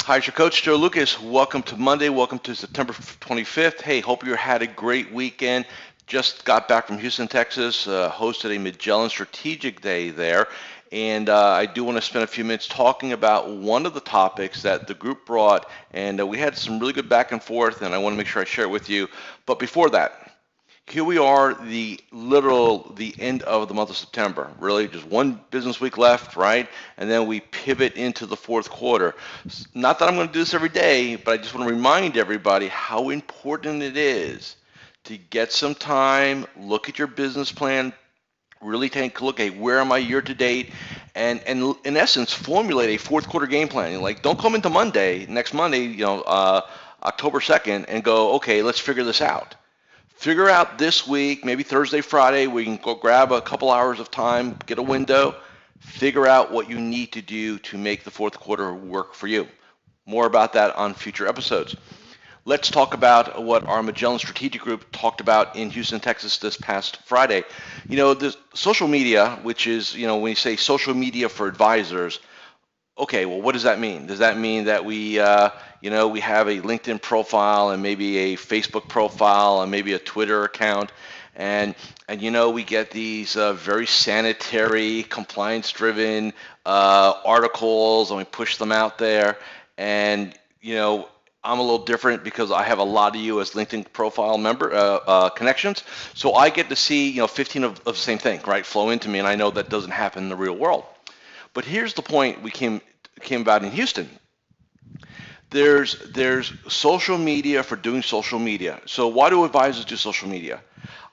Hi, it's your coach, Joe Lucas. Welcome to Monday. Welcome to September 25th. Hey, hope you had a great weekend. Just got back from Houston, Texas, hosted a Magellan Strategic Day there. And I do want to spend a few minutes talking about one of the topics that the group brought. And we had some really good back and forth, and I want to make sure I share it with you. But before that, here we are, the end of the month of September. Really, just one business week left, right? And then we pivot into the fourth quarter. Not that I'm going to do this every day, but I just want to remind everybody how important it is to get some time, look at your business plan, really take a look at where am I year to date, and in essence, formulate a fourth quarter game plan. Like, don't come into next Monday, October 2nd, and go, okay, let's figure this out. Figure out this week, maybe Thursday, Friday, we can go grab a couple hours of time, get a window, figure out what you need to do to make the fourth quarter work for you. More about that on future episodes. Let's talk about what our Magellan Strategic Group talked about in Houston, Texas this past Friday. The social media, which is, when you say social media for advisors, okay, well, what does that mean? Does that mean that we have a LinkedIn profile and maybe a Facebook profile and maybe a Twitter account, and we get these very sanitary, compliance-driven articles, and we push them out there, and I'm a little different because I have a lot of you as LinkedIn profile member connections, so I get to see 15 of the same thing, right, flow into me, and I know that doesn't happen in the real world. But here's the point we came about in Houston. There's social media for doing social media. So why do advisors do social media?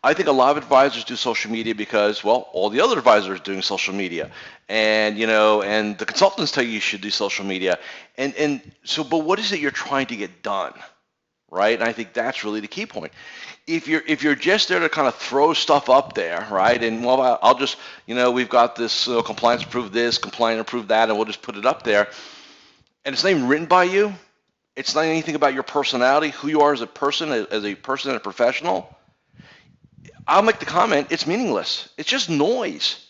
I think a lot of advisors do social media because, well, all the other advisors are doing social media, and and the consultants tell you should do social media, and so, but what is it you're trying to get done, right? And I think that's really the key point. If you're just there to kind of throw stuff up there, right? And well, I'll just, we've got this compliance approved this, compliance approved that, and we'll just put it up there. And it's not even written by you. It's not anything about your personality, who you are as a person and a professional. I'll make the comment, it's meaningless. It's just noise.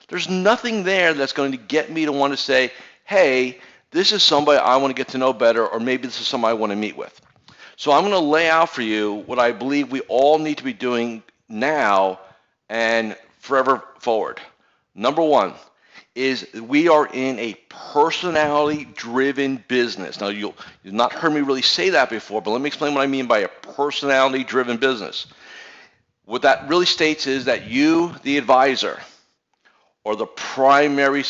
There's nothing there that's going to get me to want to say, hey, this is somebody I want to get to know better, or maybe this is somebody I want to meet with. So I'm going to lay out for you what I believe we all need to be doing now and forever forward. Number one is we are in a personality-driven business. Now, you've not heard me really say that before, but let me explain what I mean by a personality-driven business. What that really states is that you, the advisor, or the primary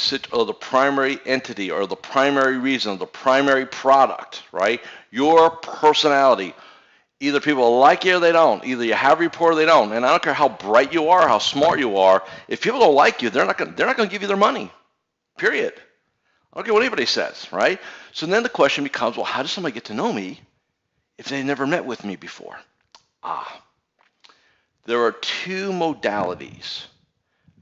entity, or the primary reason, the primary product, right? Your personality. Either people like you or they don't. Either you have a rapport or they don't. And I don't care how bright you are, how smart you are. If people don't like you, they're not going to give you their money. Period. I don't care what anybody says, right? So then the question becomes, well, how does somebody get to know me if they never met with me before? There are two modalities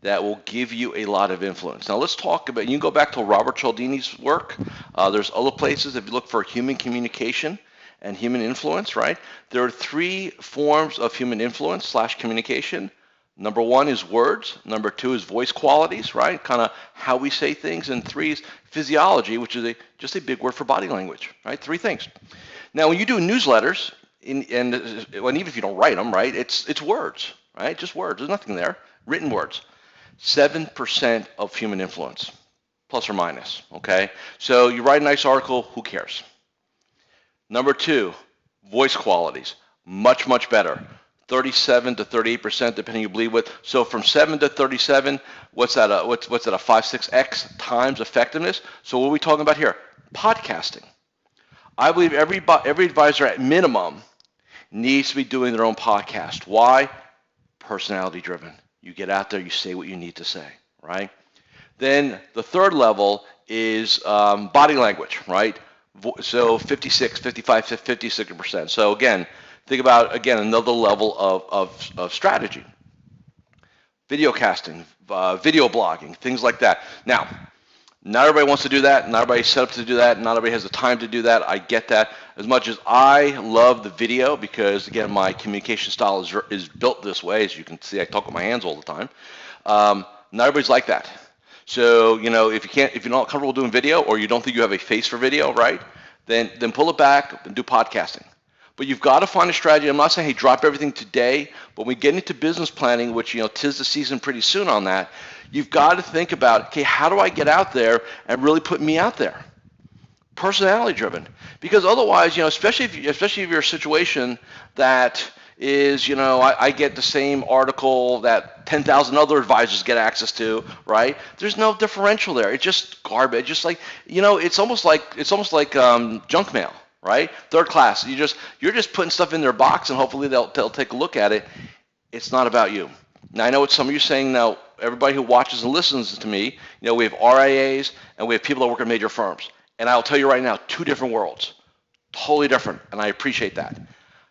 that will give you a lot of influence. Now let's talk about, you can go back to Robert Cialdini's work. There's other places, if you look for human communication and human influence, right? There are three forms of human influence / communication. Number one is words. Number two is voice qualities, right? Kind of how we say things. And three is physiology, which is just a big word for body language, right? Three things. Now when you do newsletters, and even if you don't write them, right, it's words, right? Just words. There's nothing there. Written words. 7% of human influence, plus or minus, okay? So you write a nice article, who cares? Number two, voice qualities, much, much better. 37 to 38%, depending who you believe with. So from 7 to 37, what's that a 5-6x times effectiveness? So what are we talking about here? Podcasting. I believe every advisor at minimum needs to be doing their own podcast. Why? Personality driven. You get out there, you say what you need to say, right? Then the third level is body language, right? So 56, 55, 56%. So again, think about, another level of strategy. Video casting, video blogging, things like that. Now, not everybody wants to do that. Not everybody's set up to do that. Not everybody has the time to do that. I get that. As much as I love the video because, again, my communication style is built this way. As you can see, I talk with my hands all the time. Not everybody's like that. So, if you're not comfortable doing video or you don't think you have a face for video, right, then pull it back and do podcasting. But you've got to find a strategy. I'm not saying, hey, drop everything today, but when we get into business planning, which, tis the season pretty soon on that, you've got to think about, okay, how do I get out there and really put me out there? Personality driven. Because otherwise, especially if you're a situation that is, I get the same article that 10,000 other advisors get access to, right? There's no differential there. It's just garbage. Just like, it's almost like junk mail, right? Third class. You're just putting stuff in their box, and hopefully they'll take a look at it. It's not about you. Now, I know what some of you are saying now. Everybody who watches and listens to me, we have RIAs and we have people that work at major firms. And I'll tell you right now, two different worlds, totally different, and I appreciate that.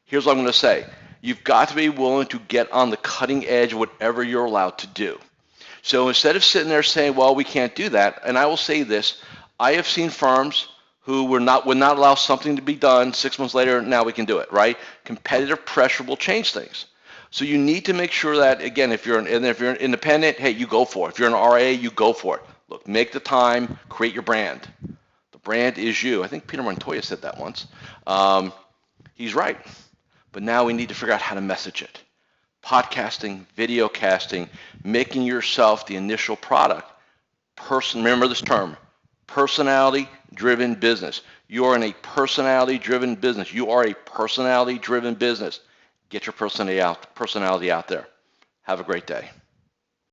Here's what I'm going to say. You've got to be willing to get on the cutting edge of whatever you're allowed to do. So instead of sitting there saying, well, we can't do that, and I will say this, I have seen firms who would not allow something to be done 6 months later, now we can do it, right? Competitive pressure will change things. So you need to make sure that, again, if you're an independent, hey, you go for it. If you're an RIA, you go for it. Look, make the time, create your brand. The brand is you. I think Peter Montoya said that once. He's right. But now we need to figure out how to message it. Podcasting, video casting, making yourself the initial product. Remember this term, personality-driven business. You are in a personality-driven business. You are a personality-driven business. Get your personality out there. Have a great day.